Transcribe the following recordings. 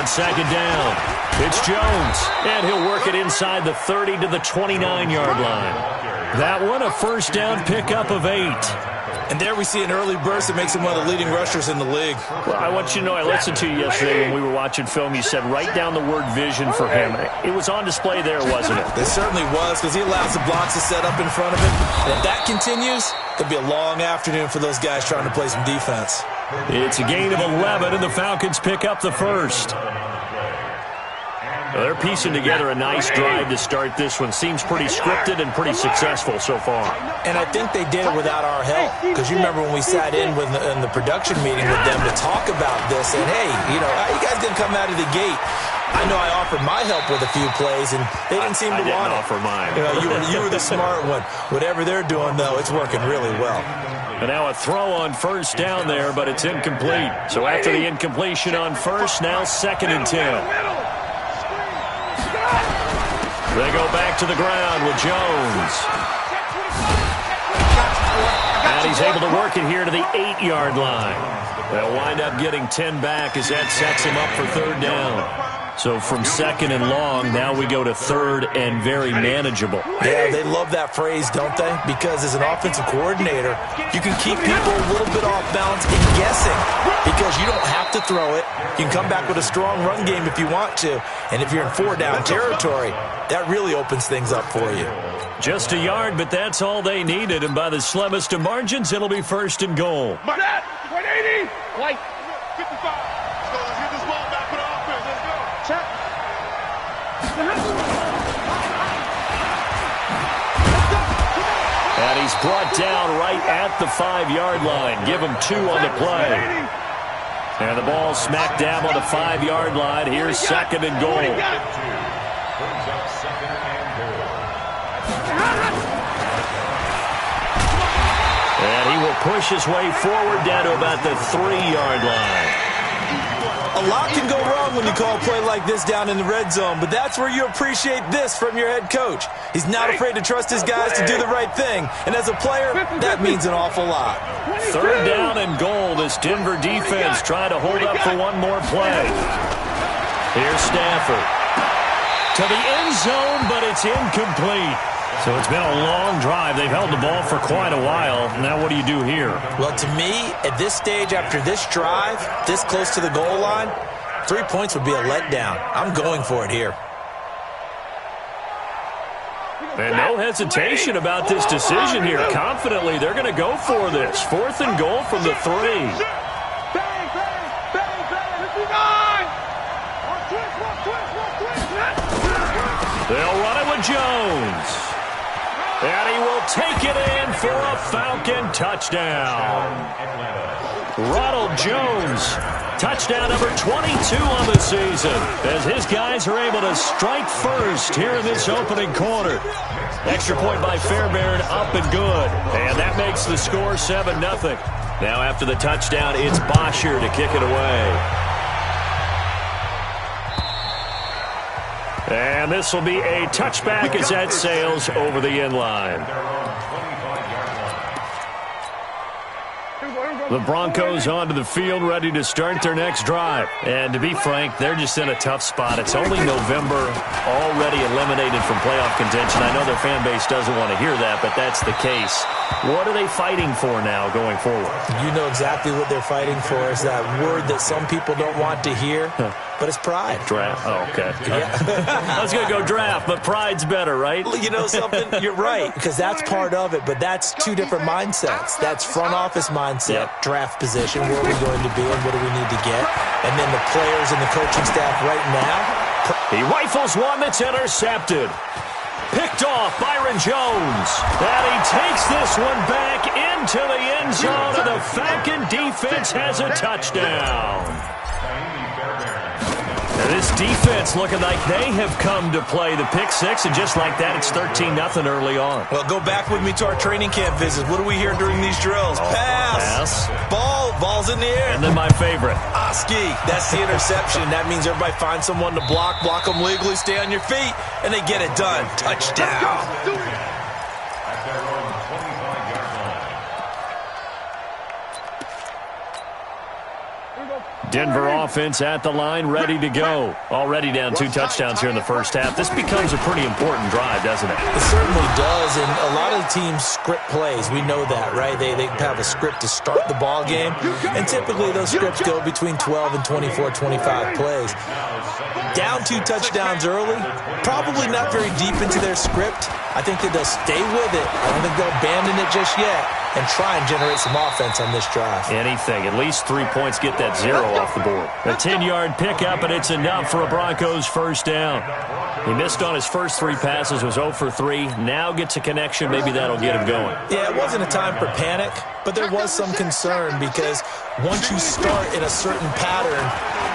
second down. It's Jones, and he'll work it inside the 30 to the 29-yard line. That one, a first down pickup of 8. And there we see an early burst that makes him one of the leading rushers in the league. Well, I want you to know, I listened to you yesterday when we were watching film. You said write down the word vision for him. It was on display there, wasn't it? It certainly was, because he allows the blocks to set up in front of him. And if that continues, it'll be a long afternoon for those guys trying to play some defense. It's a gain of 11, and the Falcons pick up the first. Well, they're piecing together a nice drive to start this one. Seems pretty scripted and pretty successful so far. And I think they did it without our help. Because you remember when we sat in the production meeting with them to talk about this, and hey, you know, how you guys didn't come out of the gate? I know I offered my help with a few plays, and they didn't seem to want it. I didn't offer mine. You know, you were the smart one. Whatever they're doing, though, it's working really well. And now a throw on first down there, but it's incomplete. So after the incompletion on first, now 2nd and 10. They go back to the ground with Jones. And he's able to work it here to the 8-yard line. They'll wind up getting 10 back as that sets him up for 3rd down. So from 2nd and long, now we go to 3rd and very manageable. Yeah, they love that phrase, don't they? Because as an offensive coordinator, you can keep people a little bit off balance and guessing. Because you don't have to throw it. You can come back with a strong run game if you want to. And if you're in 4-down territory, that really opens things up for you. Just a yard, but that's all they needed. And by the slimmest of margins, it'll be 1st and goal. 180. White. 55. Let's go. Let's get this ball back for the offense. Let's go. Check. And he's brought down right at the 5-yard line. Give him 2 on the play. And the ball smack dab on the 5-yard line. Here's 2nd and goal. And he will push his way forward down to about the 3-yard line. A lot can go wrong when you call a play like this down in the red zone, but that's where you appreciate this from your head coach. He's not afraid to trust his guys to do the right thing, and as a player, that means an awful lot. 3rd down and goal. This Denver defense trying to hold up for one more play. Here's Stafford. To the end zone, but it's incomplete. So it's been a long drive. They've held the ball for quite a while. Now what do you do here? Well, to me, at this stage, after this drive, this close to the goal line, 3 points would be a letdown. I'm going for it here. And no hesitation about this decision here. Confidently, they're going to go for this. 4th and goal from the 3. They'll run it with Jones. And he will take it in for a Falcon touchdown. Ronald Jones, touchdown number 22 on the season, as his guys are able to strike first here in this opening quarter. Extra point by Fairbairn, up and good. And that makes the score 7-0. Now after the touchdown, it's Bosher to kick it away. And this will be a touchback as that sails over the end line. The Broncos onto the field, ready to start their next drive. And to be frank, they're just in a tough spot. It's only November, already eliminated from playoff contention. I know their fan base doesn't want to hear that, but that's the case. What are they fighting for now going forward? You know exactly what they're fighting for. Is that word that some people don't want to hear, but it's pride. Draft. Oh, okay. Yeah. I was going to go draft, but pride's better, right? You know something? You're right, because that's part of it, but that's two different mindsets. That's front office mindset, draft position, where are we going to be and what do we need to get? And then the players and the coaching staff right now. He rifles one that's intercepted. Picked off Byron Jones. And he takes this one back into the end zone, and the Falcon defense has a touchdown. And this defense looking like they have come to play. The pick six, and just like that, it's 13-0 early on. Well, go back with me to our training camp visits. What do we hear during these drills? Pass. Ball's in the air. And then my favorite. Oski. That's the interception. That means everybody finds someone to block them legally, stay on your feet, and they get it done. Touchdown. Denver offense at the line, ready to go. Already down 2 touchdowns here in the first half. This becomes a pretty important drive, doesn't it? It certainly does, and a lot of the teams script plays. We know that, right? They have a script to start the ball game, and typically those scripts go between 12 and 24, 25 plays. Down 2 touchdowns early, probably not very deep into their script. I think that they'll stay with it. I don't think they'll abandon it just yet and try and generate some offense on this drive. Anything. At least 3 points, get that 0 off the board. A 10-yard pickup, and it's enough for a Broncos first down. He missed on his first 3 passes, was 0 for 3. Now gets a connection. Maybe that'll get him going. Yeah, it wasn't a time for panic, but there was some concern because once you start in a certain pattern,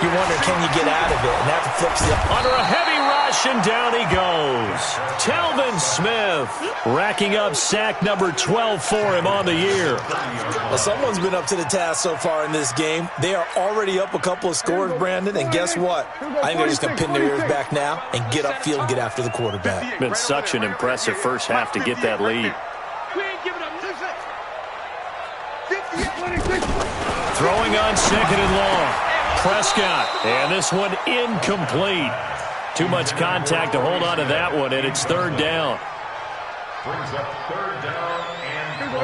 you wonder, can you get out of it? And that flips the... Under a heavy rush, and down he goes. Telvin Smith racking up sack number 12 for him on the year. Well, someone's been up to the task so far in this game. They are already up a couple of scores, Brandon, and guess what? I think they're just going to pin their ears back now and get upfield and get after the quarterback. Been such an impressive first half to get that lead. Throwing on 2nd and long. Prescott, and this one incomplete. Too much contact to hold on to that one, and it's 3rd down.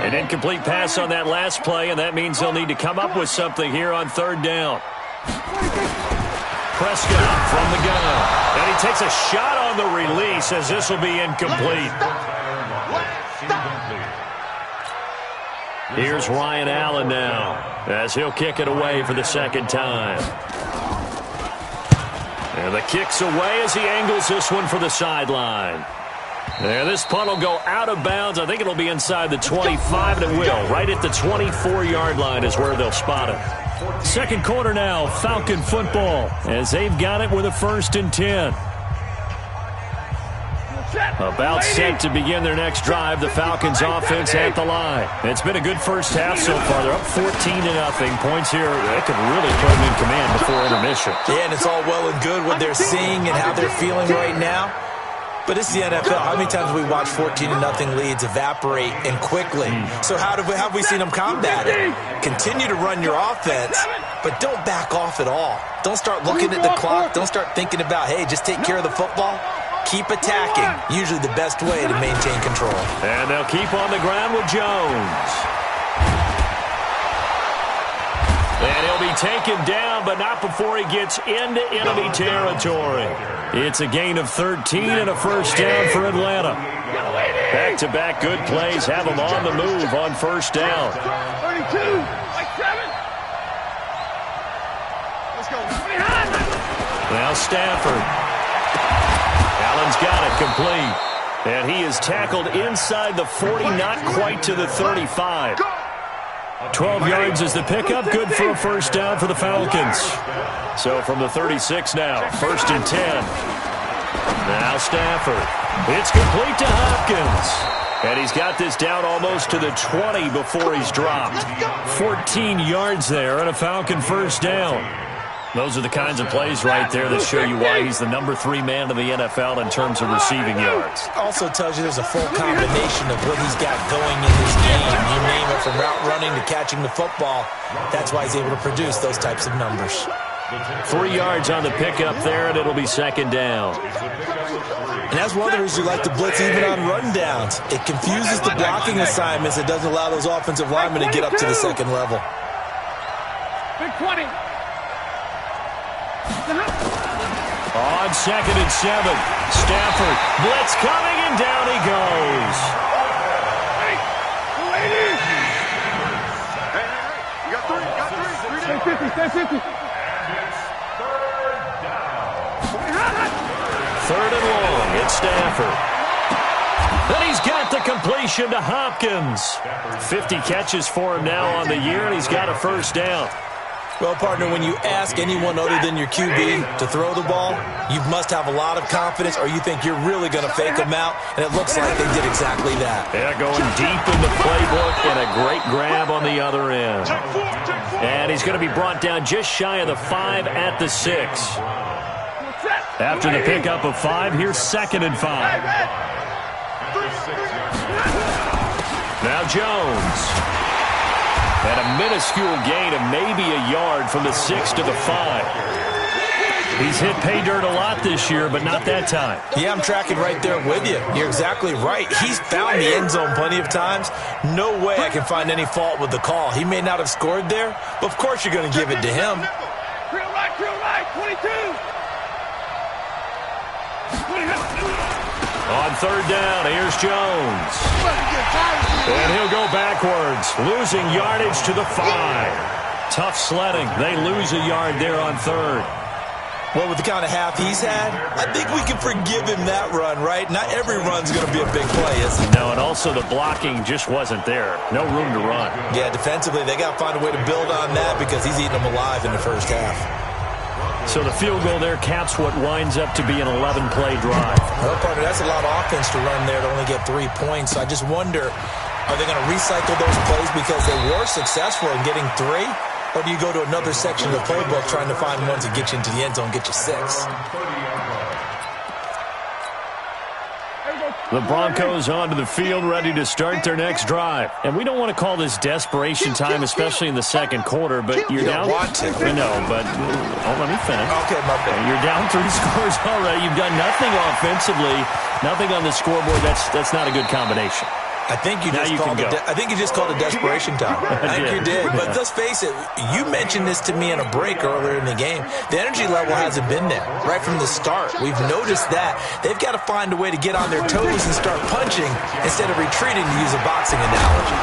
An incomplete pass on that last play, and that means they'll need to come up with something here on 3rd down. Prescott from the gun, and he takes a shot on the release as this will be incomplete. Here's Ryan Allen now as he'll kick it away for the 2nd time. And the kick's away as he angles this one for the sideline. And this punt will go out of bounds. I think it'll be inside the 25, and it will. Right at the 24-yard line is where they'll spot it. Second quarter now, Falcon football, as they've got it with a 1st and 10. About set to begin their next drive, the Falcons offense at the line. It's been a good first half so far. They're up 14-0. Points here, they could really put them in command before intermission. Yeah, and it's all well and good what they're seeing and how they're feeling right now. But it's the NFL. How many times have we watched 14-0 leads evaporate and quickly? So how have we seen them combat it? Continue to run your offense, but don't back off at all. Don't start looking at the clock. Don't start thinking about, hey, just take care of the football. Keep attacking. Usually the best way to maintain control. And they'll keep on the ground with Jones. And he'll be taken down, but not before he gets into enemy territory. It's a gain of 13 and a first down for Atlanta. Back-to-back good plays have them on the move on first down. 32, like 7. Let's go. Now Stafford. Allen's got it complete. And he is tackled inside the 40, not quite to the 35. 12 yards is the pickup, good for a first down for the Falcons. So from the 36 now, 1st and 10. Now Stafford. It's complete to Hopkins. And he's got this down almost to the 20 before he's dropped. 14 yards there and a Falcon first down. Those are the kinds of plays right there that show you why he's the number 3 man in the NFL in terms of receiving yards. Also tells you there's a full combination of what he's got going in this game. You name it, from route running to catching the football. That's why he's able to produce those types of numbers. 3 yards on the pickup there, and it'll be 2nd down. And that's one of the reasons you like to blitz even on rundowns. It confuses the blocking assignments. It doesn't allow those offensive linemen to get up to the 2nd level. Big 20. On 2nd and 7, Stafford, blitz coming, and down he goes. Hey, you got 3, Stay 50. 3rd and long, it's Stafford. Then he's got the completion to Hopkins. 50 catches for him now on the year, and he's got a first down. Well, partner, when you ask anyone other than your QB to throw the ball, you must have a lot of confidence, or you think you're really going to fake them out, and it looks like they did exactly that. Yeah, going deep in the playbook, and a great grab on the other end. And he's going to be brought down just shy of the 5 at the 6. After the pickup of 5, here's 2nd and 5. Now Jones. And a minuscule gain of maybe a yard from the 6 to the 5. He's hit pay dirt a lot this year, but not that time. Yeah, I'm tracking right there with you. You're exactly right. He's found the end zone plenty of times. No way I can find any fault with the call. He may not have scored there, but of course you're going to give it to him. Real right, 22. On third down, here's Jones. And he'll go backwards, losing yardage to the 5. Tough sledding. They lose a yard there on third. Well, with the kind of half he's had, I think we can forgive him that run, right? Not every run's going to be a big play, is it? No, and also the blocking just wasn't there. No room to run. Yeah, defensively, they got to find a way to build on that because he's eating them alive in the first half. So the field goal there caps what winds up to be an 11-play drive. Well, partner, that's a lot of offense to run there to only get 3 points. So I just wonder, are they going to recycle those plays because they were successful in getting 3? Or do you go to another section of the playbook trying to find ones that get you into the end zone, get you 6? The Broncos onto the field, ready to start their next drive. And we don't want to call this desperation time, especially in the second quarter, but you're down. Want to. I know, but let me finish. Okay, my bad. You're down 3 scores already. You've done nothing offensively, nothing on the scoreboard. That's not a good combination. I think you just called it desperation time. I think you did. But let's face it, you mentioned this to me in a break earlier in the game. The energy level hasn't been there right from the start. We've noticed that. They've got to find a way to get on their toes and start punching instead of retreating, to use a boxing analogy.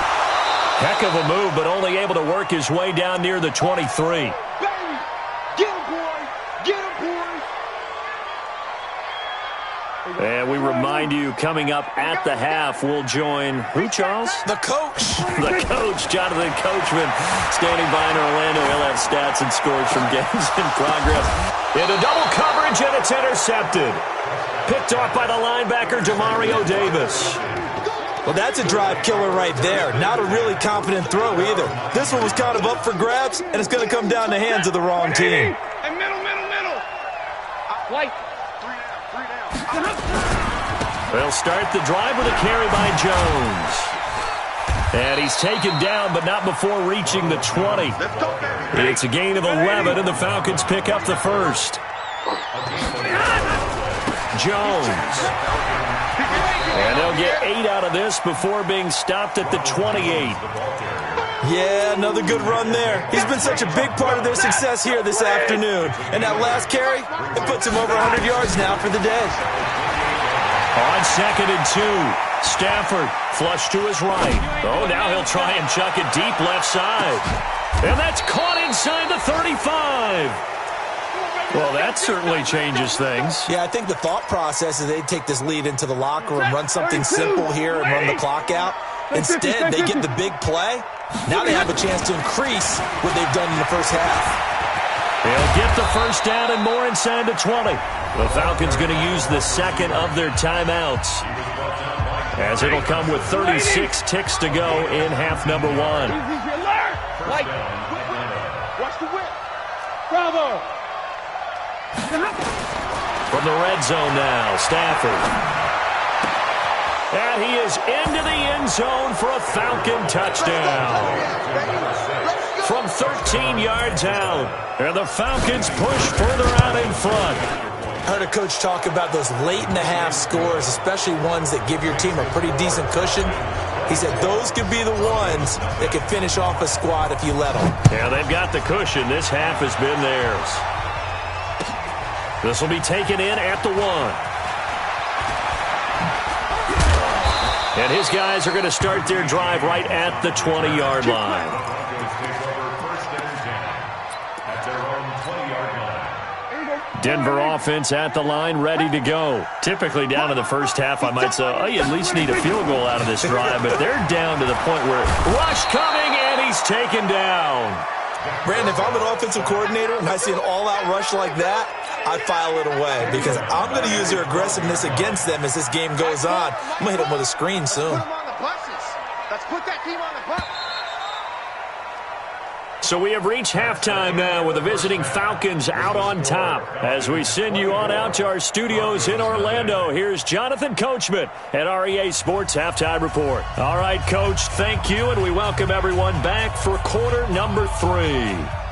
Heck of a move, but only able to work his way down near the 23. And we remind you, coming up at the half, we'll join who, Charles? The coach. The coach, Jonathan Coachman, standing by in Orlando. He'll have stats and scores from games in progress. Into double coverage, and it's intercepted. Picked off by the linebacker, Demario Davis. Well, that's a drive killer right there. Not a really confident throw either. This one was kind of up for grabs, and it's going to come down the hands of the wrong team. And middle. White. They'll start the drive with a carry by Jones. And he's taken down, but not before reaching the 20. It's a gain of 11, and the Falcons pick up the first. Jones. And they'll get 8 out of this before being stopped at the 28. Yeah, another good run there. He's been such a big part of their success here this afternoon. And that last carry, it puts him over 100 yards now for the day. On 2nd and 2, Stafford flush to his right. Oh, now he'll try and chuck it deep left side. And that's caught inside the 35. Well, that certainly changes things. Yeah, I think the thought process is they'd take this lead into the locker room, run something simple here and run the clock out. Instead, they get the big play. Now they have a chance to increase what they've done in the first half. They'll get the first down and more inside the 20. The Falcons going to use the second of their timeouts, as it'll come with 36 ticks to go in half number 1. Watch the whip. Bravo. From the red zone now, Stafford. And he is into the end zone for a Falcon touchdown. From 13 yards out. And the Falcons push further out in front. I heard a coach talk about those late-in-the-half scores, especially ones that give your team a pretty decent cushion. He said those could be the ones that could finish off a squad if you let them. Yeah, they've got the cushion. This half has been theirs. This will be taken in at the 1. And his guys are going to start their drive right at the 20-yard line. Denver offense at the line, ready to go. Typically down in the first half, I might say, oh, you at least need a field goal out of this drive, but they're down to the point where rush coming, and he's taken down. Brandon, if I'm an offensive coordinator and I see an all-out rush like that, I file it away because I'm going to use their aggressiveness against them as this game goes on. I'm going to hit them with a screen soon. Let's put that team on the bus. So we have reached halftime now with the visiting Falcons out on top. As we send you on out to our studios in Orlando, here's Jonathan Coachman at REA Sports Halftime Report. All right, Coach, thank you, and we welcome everyone back for quarter number 3.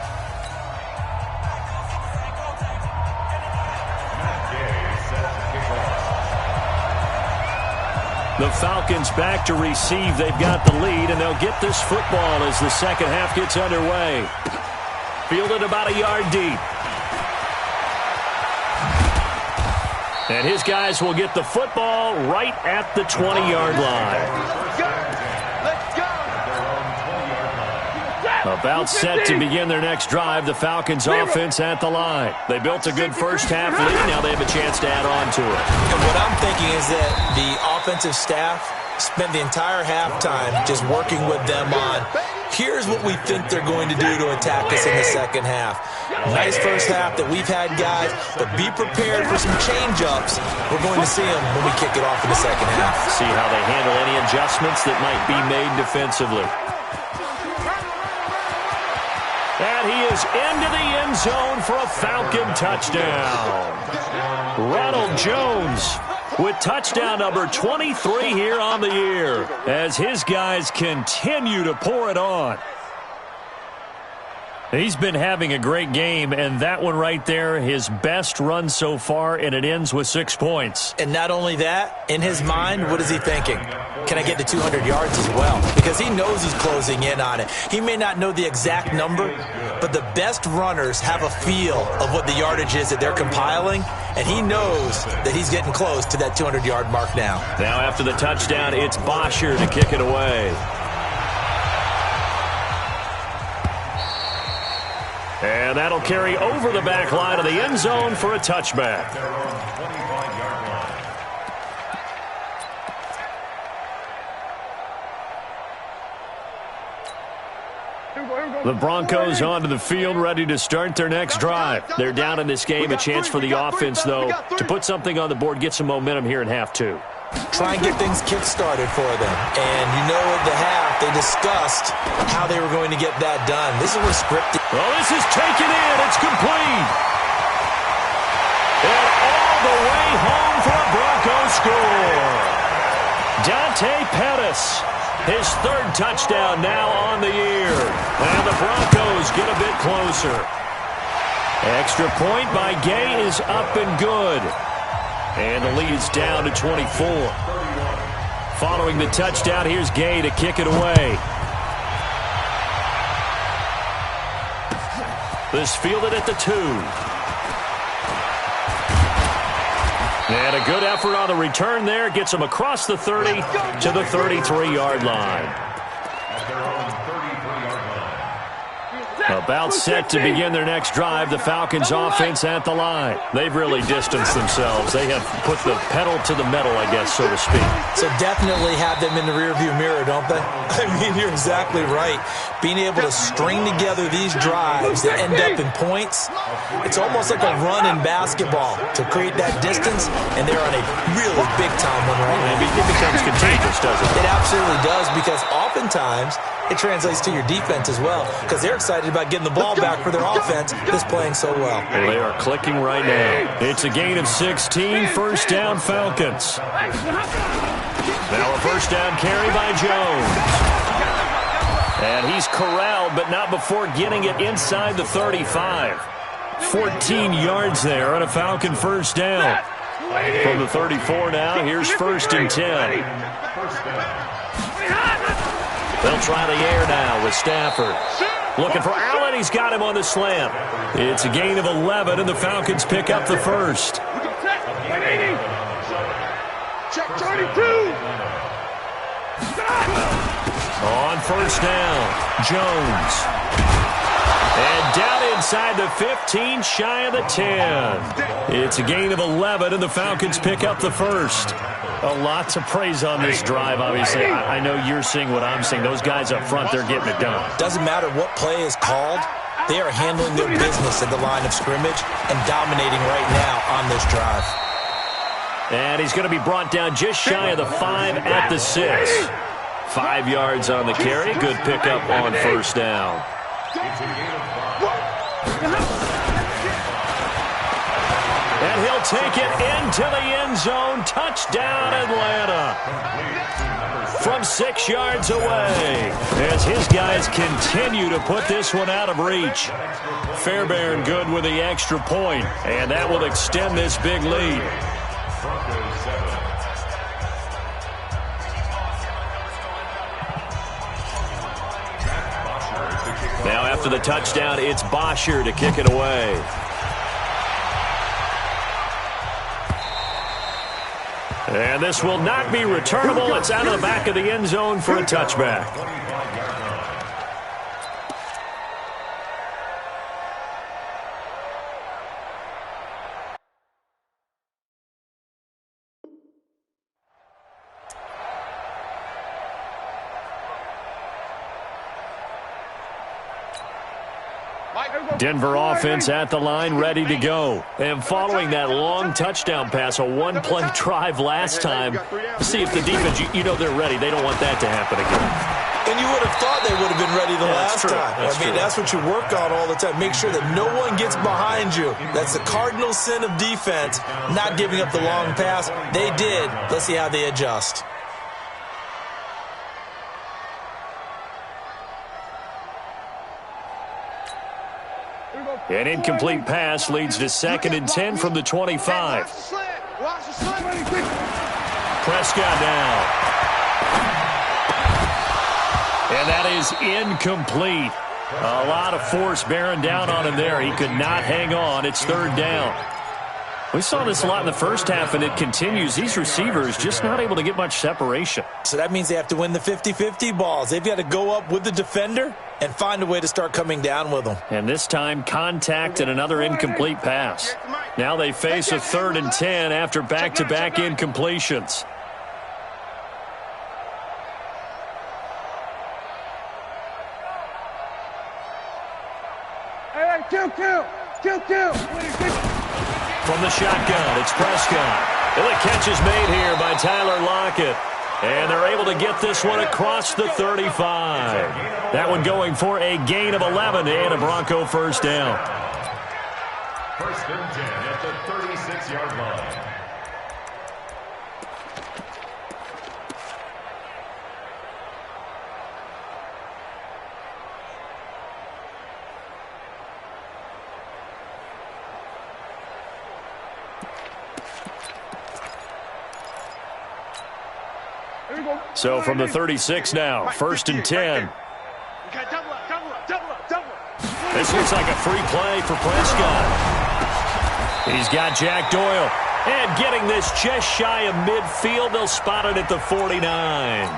The Falcons back to receive. They've got the lead, and they'll get this football as the second half gets underway. Fielded about a yard deep. And his guys will get the football right at the 20-yard line. About set to begin their next drive, the Falcons offense at the line. They built a good first half lead. Now they have a chance to add on to it. And what I'm thinking is that the offensive staff spent the entire halftime just working with them on, here's what we think they're going to do to attack us in the second half. Nice first half that we've had, guys, but be prepared for some change-ups. We're going to see them when we kick it off in the second half. See how they handle any adjustments that might be made defensively. And he is into the end zone for a Falcon touchdown. Ronald Jones with touchdown number 23 here on the year as his guys continue to pour it on. He's been having a great game, and that one right there, his best run so far, and it ends with 6 points. And not only that, in his mind, what is he thinking? Can I get to 200 yards as well? Because he knows he's closing in on it. He may not know the exact number, but the best runners have a feel of what the yardage is that they're compiling, and he knows that he's getting close to that 200-yard mark now. Now after the touchdown, it's Bosher to kick it away. And that'll carry over the back line of the end zone for a touchback. The Broncos onto the field, ready to start their next drive. They're down in this game. A chance for the offense, though, to put something on the board, get some momentum here in half 2. Try and get things kick-started for them. And you know at the half, they discussed how they were going to get that done. This is what scripted. Well, this is taken in. It's complete. And all the way home for a Broncos score. Dante Pettis, his 3rd touchdown now on the year. And the Broncos get a bit closer. Extra point by Gay is up and good. And the lead is down to 24. Following the touchdown, here's Gay to kick it away. This fielded at the 2. And a good effort on the return there. Gets him across the 30 to the 33-yard line. About set to begin their next drive, the Falcons offense at the line. They've really distanced themselves. They have put the pedal to the metal, I guess, so to speak. So definitely have them in the rearview mirror, don't they? I mean, you're exactly right. Being able to string together these drives that end up in points, it's almost like a run in basketball to create that distance, and they're on a really big-time one right now. It becomes contagious, doesn't it? It absolutely does, because oftentimes it translates to your defense as well, because they're excited about getting the ball back for their offense that's playing so well. Well, they are clicking right now. It's a gain of 16, first down Falcons. Now a first down carry by Jones. And he's corralled, but not before getting it inside the 35. 14 yards there on a Falcon first down. From the 34 now, here's 1st and 10. They'll try the air now with Stafford. Looking for Allen. He's got him on the slant. It's a gain of 11, and the Falcons pick up the first. Check 32. On first down, Jones. And down inside the 15, shy of the 10. It's a gain of 11, and the Falcons pick up the first. A lot to praise on this drive, obviously. I know you're seeing what I'm seeing. Those guys up front, they're getting it done. Doesn't matter what play is called. They are handling their business at the line of scrimmage and dominating right now on this drive. And he's going to be brought down just shy of the 5 at the 6. 5 yards on the carry. Good pickup on first down. And he'll take it into the end zone. Touchdown, Atlanta. From 6 yards away, as his guys continue to put this one out of reach. Fairbairn good with the extra point, and that will extend this big lead. Now after the touchdown, it's Bosher to kick it away. And this will not be returnable. It's out of the back of the end zone for a touchback. Denver offense at the line, ready to go. And following that long touchdown pass, a one-play drive last time, see if the defense, you know they're ready. They don't want that to happen again. And you would have thought they would have been ready the last time. That's what you work on all the time. Make sure that no one gets behind you. That's the cardinal sin of defense, not giving up the long pass. They did. Let's see how they adjust. An incomplete pass leads to 2nd and 10 from the 25. Prescott now. And that is incomplete. A lot of force bearing down on him there. He could not hang on. It's 3rd down. We saw this a lot in the first half, and it continues. These receivers just not able to get much separation. So that means they have to win the 50-50 balls. They've got to go up with the defender and find a way to start coming down with them. And this time, contact and another incomplete pass. Now they face a 3rd and 10 after back-to-back incompletions. From the shotgun, it's Prescott. And the catch is made here by Tyler Lockett. And they're able to get this one across the 35. That one going for a gain of 11 and a Bronco first down. 1st and 10 at the 36-yard line. So from the 36 now, 1st and 10. This looks like a free play for Prescott. He's got Jack Doyle. And getting this just shy of midfield, they'll spot it at the 49.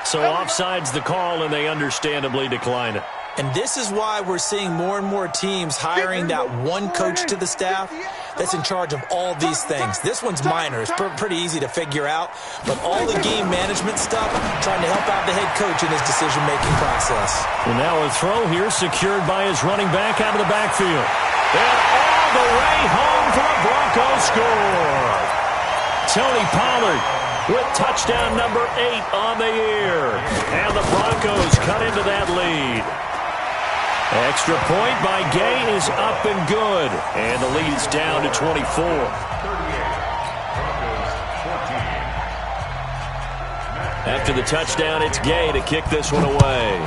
So offside's the call, and they understandably decline it. And this is why we're seeing more and more teams hiring that one coach to the staff that's in charge of all these things. This one's minor. It's pretty easy to figure out. But all the game management stuff, trying to help out the head coach in his decision-making process. And now a throw here secured by his running back out of the backfield. And all the way home for a Broncos score. Tony Pollard with touchdown number 8 on the year. And the Broncos cut into that lead. Extra point by Gay is up and good. And the lead's down to 24. After the touchdown, it's Gay to kick this one away.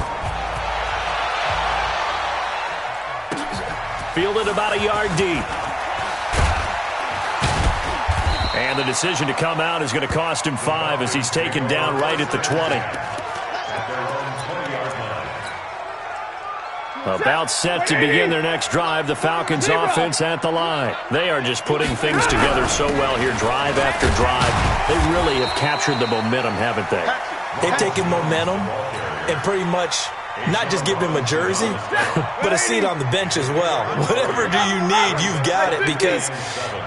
Fielded about a yard deep. And the decision to come out is going to cost him 5 as he's taken down right at the 20. About set to begin their next drive, the Falcons offense at the line. They are just putting things together so well here, drive after drive. They really have captured the momentum, haven't they? They've taken momentum and pretty much not just give him a jersey, but a seat on the bench as well. Whatever do you need, you've got it, because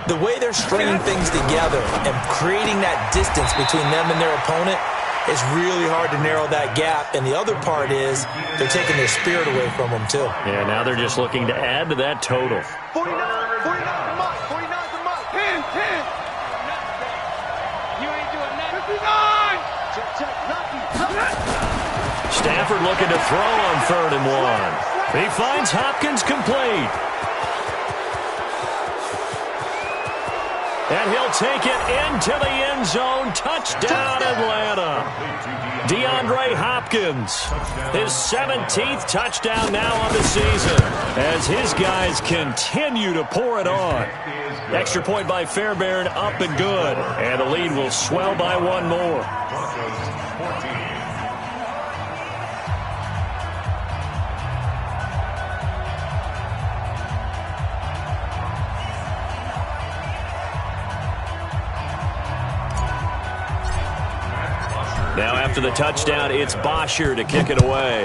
the way they're stringing things together and creating that distance between them and their opponent, it's really hard to narrow that gap. And the other part is they're taking their spirit away from them, too. Yeah, now they're just looking to add to that total. 49 the mark, 10. You ain't doing nothing. 59. Stafford looking to throw on 3rd and 1. He finds Hopkins complete. And he'll take it into the end zone. Touchdown, Atlanta. DeAndre Hopkins, his 17th touchdown now on the season as his guys continue to pour it on. Extra point by Fairbairn, up and good. And the lead will swell by one more. Now after the touchdown, it's Bosher to kick it away.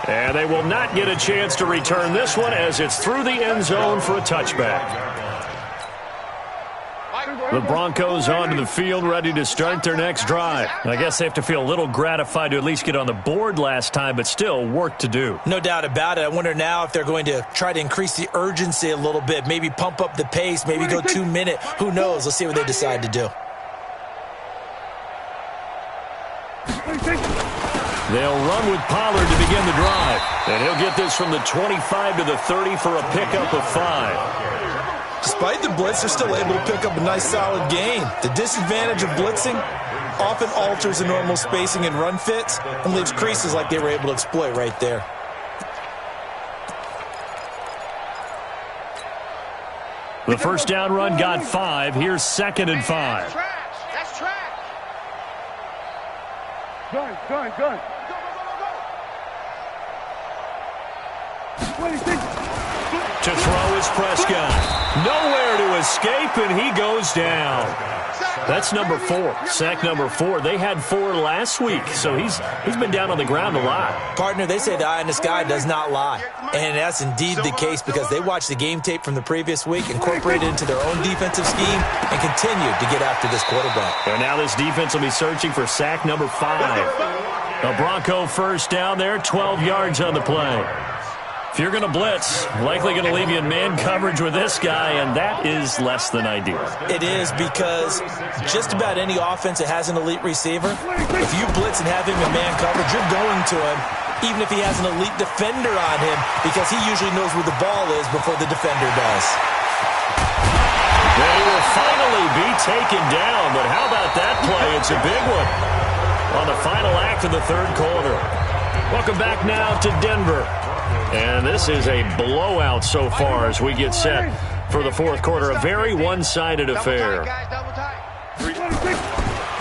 And they will not get a chance to return this one as it's through the end zone for a touchback. The Broncos onto the field, ready to start their next drive. I guess they have to feel a little gratified to at least get on the board last time, but still work to do. No doubt about it. I wonder now if they're going to try to increase the urgency a little bit, maybe pump up the pace, maybe go 2 minute. Who knows? Let's see what they decide to do. They'll run with Pollard to begin the drive. And he'll get this from the 25 to the 30 for a pickup of 5. Despite the blitz, they're still able to pick up a nice solid gain. The disadvantage of blitzing often alters the normal spacing and run fits and leaves creases like they were able to exploit right there. The first down run got 5. Here's 2nd and 5. That's trash. Gun. To throw is Prescott. Nowhere to escape, and he goes down. That's number 4. Sack number 4. They had 4 last week, so he's been down on the ground a lot. Partner, they say the eye in the sky does not lie. And that's indeed the case because they watched the game tape from the previous week, incorporated it into their own defensive scheme, and continued to get after this quarterback. And now this defense will be searching for sack number 5. A Bronco first down there, 12 yards on the play. If you're going to blitz, likely going to leave you in man coverage with this guy, and that is less than ideal. It is because just about any offense that has an elite receiver, if you blitz and have him in man coverage, you're going to him, even if he has an elite defender on him, because he usually knows where the ball is before the defender does. They will finally be taken down, but how about that play? It's a big one on the final act of the third quarter. Welcome back now to Denver. And this is a blowout so far as we get set for the fourth quarter. A very one-sided affair.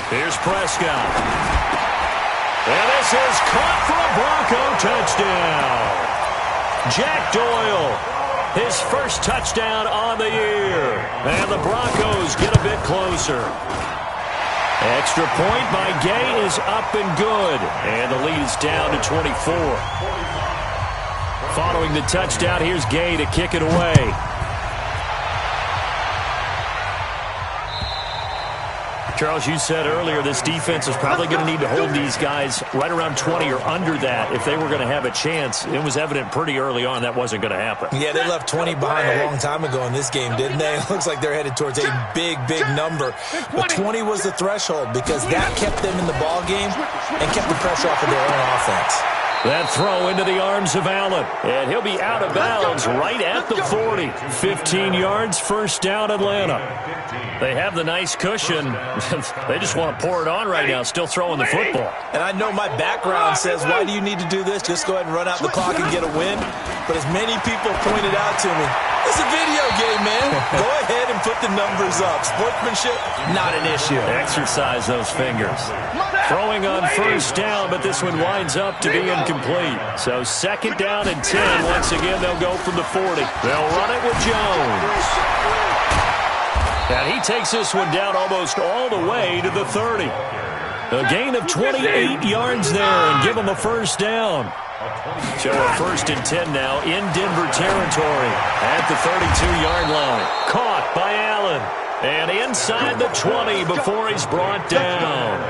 Here's Prescott. And this is caught for a Bronco touchdown. Jack Doyle, his first touchdown on the year. And the Broncos get a bit closer. Extra point by Gay is up and good. And the lead is down to 24. Following the touchdown, here's Gay to kick it away. Charles, you said earlier this defense is probably going to need to hold these guys right around 20 or under that if they were going to have a chance. It was evident pretty early on that wasn't going to happen. Yeah, they left 20 behind a long time ago in this game, didn't they? It looks like they're headed towards a big number. But 20 was the threshold because that kept them in the ball game and kept the pressure off of their own offense. That throw into the arms of Allen. And he'll be out of bounds right at the 40. 15 yards, first down Atlanta. They have the nice cushion. They just want to pour it on right now, still throwing the football. And I know my background says, why do you need to do this? Just go ahead and run out the clock and get a win. But as many people pointed out to me, it's a video game, man. Go ahead and put the numbers up. Sportsmanship, not an issue. Exercise those fingers. Throwing on first down, but this one winds up to be incomplete. So 2nd down and 10. Once again, they'll go from the 40. They'll run it with Jones. And he takes this one down almost all the way to the 30. A gain of 28 yards there and give him a first down. So a 1st and 10 now in Denver territory at the 32-yard line. Caught by Allen. And inside the 20 before he's brought down.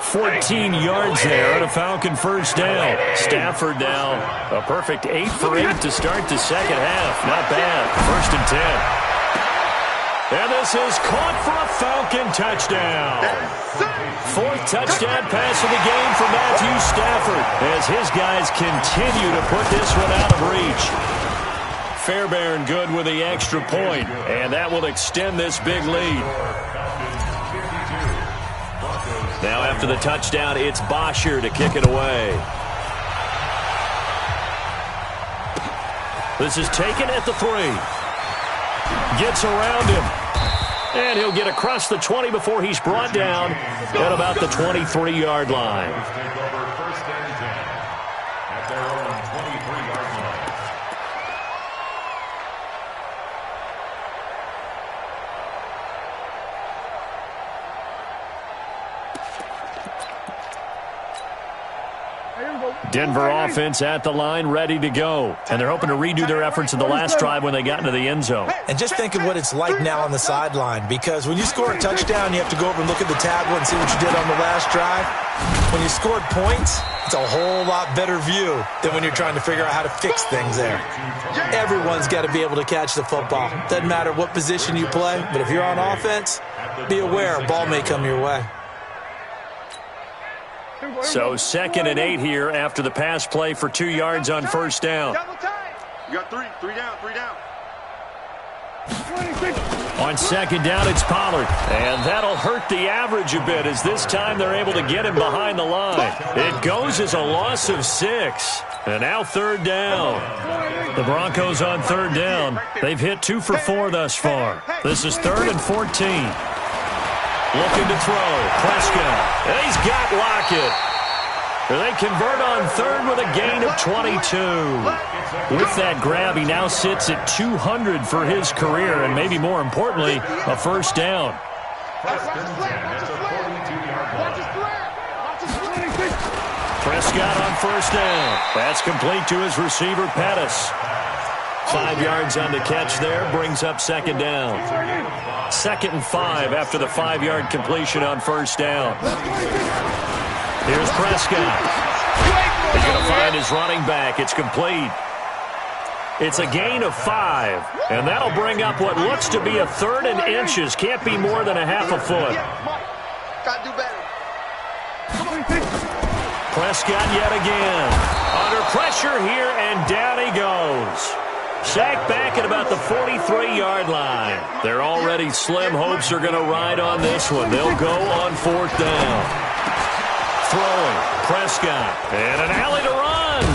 14 yards there on a Falcon first down. Stafford now a perfect 8 for 8 to start the second half. Not bad. 1st and 10. And this is caught for a Falcon touchdown. Fourth touchdown pass of the game for Matthew Stafford as his guys continue to put this one out of reach. Fairbairn good with the extra point, and that will extend this big lead. Now after the touchdown, it's Bosher to kick it away. This is taken at the 3. Gets around him. And he'll get across the 20 before he's brought down at about the 23-yard line. Denver offense at the line, ready to go. And they're hoping to redo their efforts in the last drive when they got into the end zone. And just think of what it's like now on the sideline, because when you score a touchdown, you have to go over and look at the tablet and see what you did on the last drive. When you scored points, it's a whole lot better view than when you're trying to figure out how to fix things there. Everyone's got to be able to catch the football. Doesn't matter what position you play, but if you're on offense, be aware a ball may come your way. So 2nd and 8 here after the pass play for 2 yards on first down. You got three down. On 2nd down, it's Pollard. And that'll hurt the average a bit as this time they're able to get him behind the line. It goes as a loss of 6. And now 3rd down. The Broncos on 3rd down. They've hit 2 for 4 thus far. This is 3rd and 14. Looking to throw. Prescott. And he's got Lockett. They convert on 3rd with a gain of 22. With that grab, he now sits at 200 for his career, and maybe more importantly, a first down. Prescott on first down. That's complete to his receiver, Pettis. 5 yards on the catch there, brings up 2nd down. 2nd and 5 after the 5-yard completion on first down. Here's Prescott. He's going to find his running back. It's complete. It's a gain of 5, and that'll bring up what looks to be a 3rd and inches. Can't be more than a half a foot. Got to do better. Prescott yet again. Under pressure here, and down he goes. Sacked back at about the 43-yard line. Their already slim hopes are going to ride on this one. They'll go on 4th down. Throwing, Prescott, and an alley to run.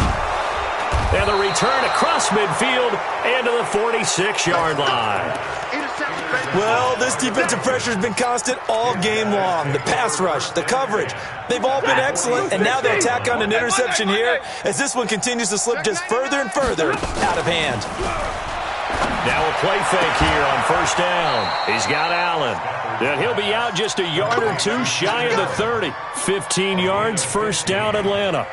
And the return across midfield and to the 46-yard line. Well, this defensive pressure has been constant all game long. The pass rush, the coverage, they've all been excellent, and now they'll tack on an interception here as this one continues to slip just further and further out of hand. Now a play fake here on first down. He's got Allen. And he'll be out just a yard or 2 shy of the 30. 15 yards, first down Atlanta.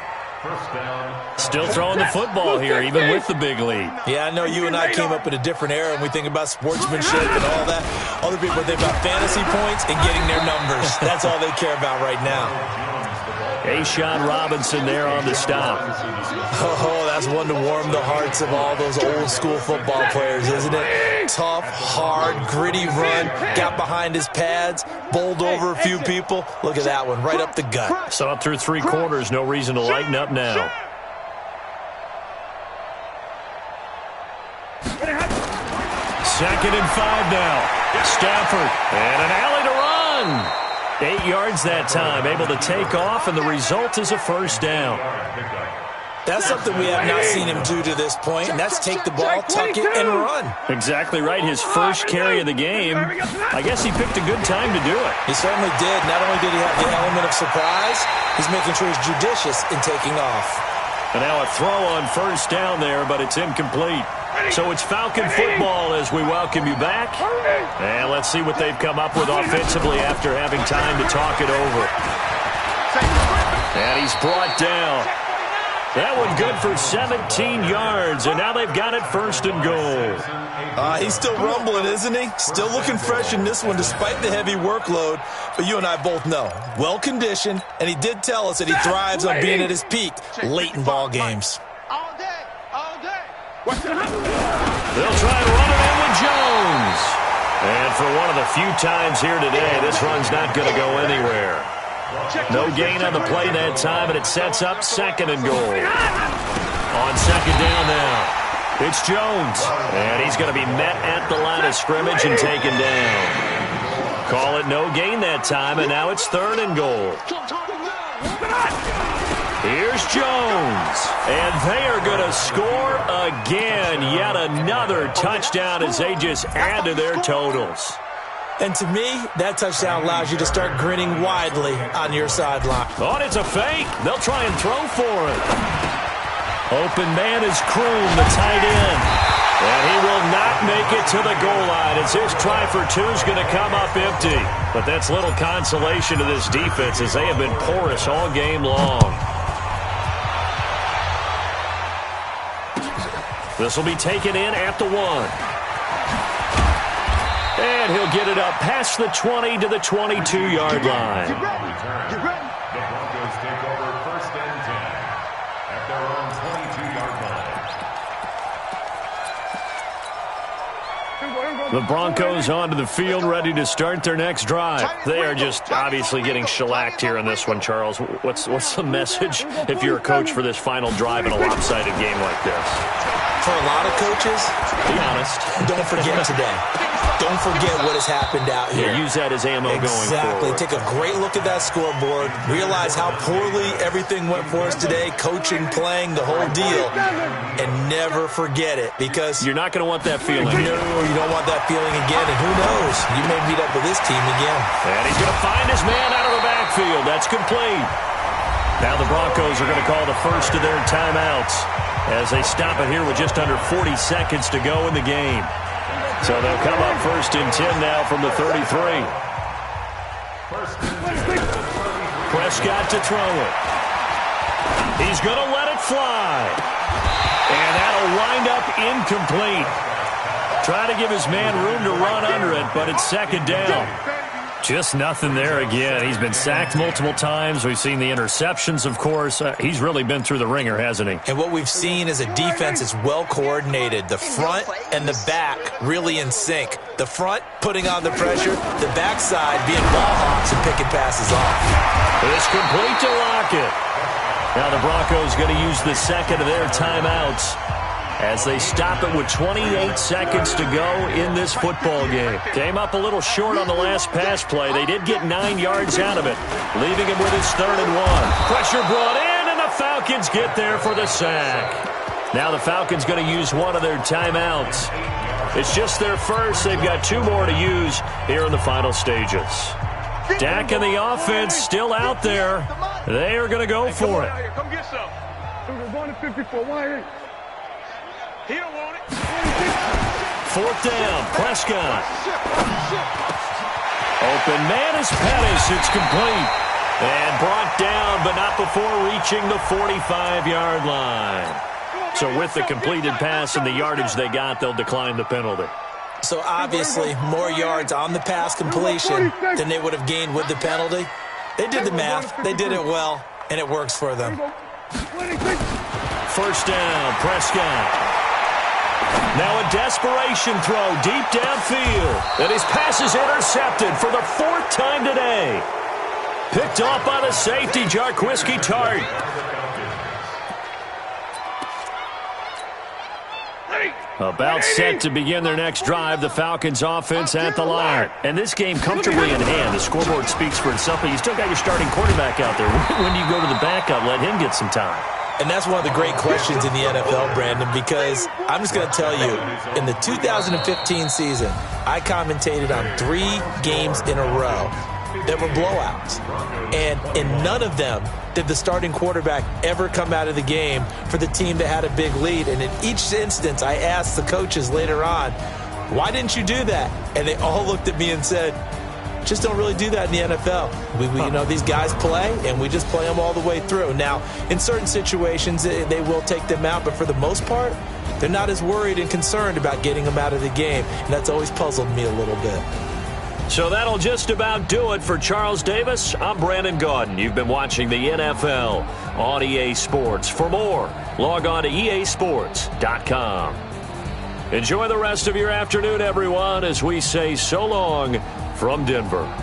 Still throwing the football here, even with the big lead. Yeah, I know you and I came up in a different era, and we think about sportsmanship and all that. Other people think about fantasy points and getting their numbers. That's all they care about right now. A'Shawn Robinson there on the stop. Oh, that's one to warm the hearts of all those old-school football players, isn't it? Tough, hard, gritty run, got behind his pads, bowled over a few people. Look at that one, right up the gut. So up through 3 quarters, no reason to lighten up now. Second and 5 now. Stafford, and an alley to run. 8 yards that time, able to take off, and the result is a first down. That's something we have not seen him do to this point, and that's take the ball, tuck it, and run. Exactly right. His first carry of the game. I guess he picked a good time to do it. He certainly did. Not only did he have the element of surprise, he's making sure he's judicious in taking off. And now a throw on first down there, but it's incomplete. So it's Falcon football as we welcome you back. And let's see what they've come up with offensively after having time to talk it over. And he's brought down. That one good for 17 yards, and now they've got it first and goal. He's still rumbling, isn't he? Still looking fresh in this one despite the heavy workload. But you and I both know, well-conditioned, and he did tell us that he thrives on being at his peak late in ball games. All day, all day. They'll try and run it in with Jones. And for one of the few times here today, this run's not going to go anywhere. No gain on the play that time, and it sets up 2nd and goal. On 2nd down now. It's Jones, and he's going to be met at the line of scrimmage and taken down. Call it no gain that time, and now it's 3rd and goal. Here's Jones, and they are going to score again. Yet another touchdown as they just add to their totals. And to me, that touchdown allows you to start grinning widely on your sideline. Oh, it's a fake. They'll try and throw for it. Open man is Kroon, the tight end. And he will not make it to the goal line as his try for 2 is going to come up empty. But that's little consolation to this defense as they have been porous all game long. This will be taken in at the 1. And he'll get it up past the 20 to the 22-yard line. Get ready. The Broncos take over 1st and 10 at their own 22-yard line. The Broncos onto the field, ready to start their next drive. They are just obviously getting shellacked here in this one, Charles. What's the message if you're a coach for this final drive in a lopsided game like this? For a lot of coaches, be honest, don't forget today. Don't forget what has happened out here. Yeah, use that as ammo going forward. Exactly. Take a great look at that scoreboard. Realize how poorly everything went for us today, coaching, playing, the whole deal. And never forget it, because you're not going to want that feeling. No, you don't want that feeling again. And who knows? You may meet up with this team again. And he's going to find his man out of the backfield. That's complete. Now the Broncos are going to call the first of their timeouts as they stop it here with just under 40 seconds to go in the game. So they'll come up 1st and 10 now from the 33. Prescott to throw it. He's going to let it fly. And that'll wind up incomplete. Try to give his man room to run under it, but it's 2nd down. Just nothing there again. He's been sacked multiple times. We've seen the interceptions, of course. He's really been through the ringer, hasn't he? And what we've seen is a defense that's well coordinated. The front and the back really in sync. The front putting on the pressure, the backside being ball hawks and picking passes off. It's complete to Lockett. Now the Broncos going to use the 2nd of their timeouts as they stop it with 28 seconds to go in this football game. Came up a little short on the last pass play. They did get 9 yards out of it, leaving him with his 3rd and 1. Pressure brought in, and the Falcons get there for the sack. Now the Falcons going to use one of their timeouts. It's just their first. They've got 2 more to use here in the final stages. Dak and the offense still out there. They are going to go for it. Come get some. 54. He don't want it. 4th down, Prescott. Open man is Pettis. It's complete. And brought down, but not before reaching the 45-yard line. So with the completed pass and the yardage they got, they'll decline the penalty. So obviously, more yards on the pass completion than they would have gained with the penalty. They did the math. They did it well, and it works for them. 1st down, Prescott. Now a desperation throw deep downfield. And his pass is intercepted for the 4th time today. Picked off by the safety, Jarquiski Tart. About set to begin their next drive, the Falcons offense at the line. And this game comfortably in hand. The scoreboard speaks for itself, but you still got your starting quarterback out there. When do you go to the backup, let him get some time? And that's one of the great questions in the NFL, Brandon, because I'm just going to tell you, in the 2015 season, I commentated on 3 games in a row that were blowouts. And in none of them did the starting quarterback ever come out of the game for the team that had a big lead. And in each instance, I asked the coaches later on, why didn't you do that? And they all looked at me and said, just don't really do that in the NFL. You know, these guys play, and we just play them all the way through. Now, in certain situations, they will take them out, but for the most part, they're not as worried and concerned about getting them out of the game, and that's always puzzled me a little bit. So that'll just about do it for Charles Davis. I'm Brandon Gaudin. You've been watching the NFL on EA Sports. For more, log on to easports.com. Enjoy the rest of your afternoon, everyone, as we say so long from Denver.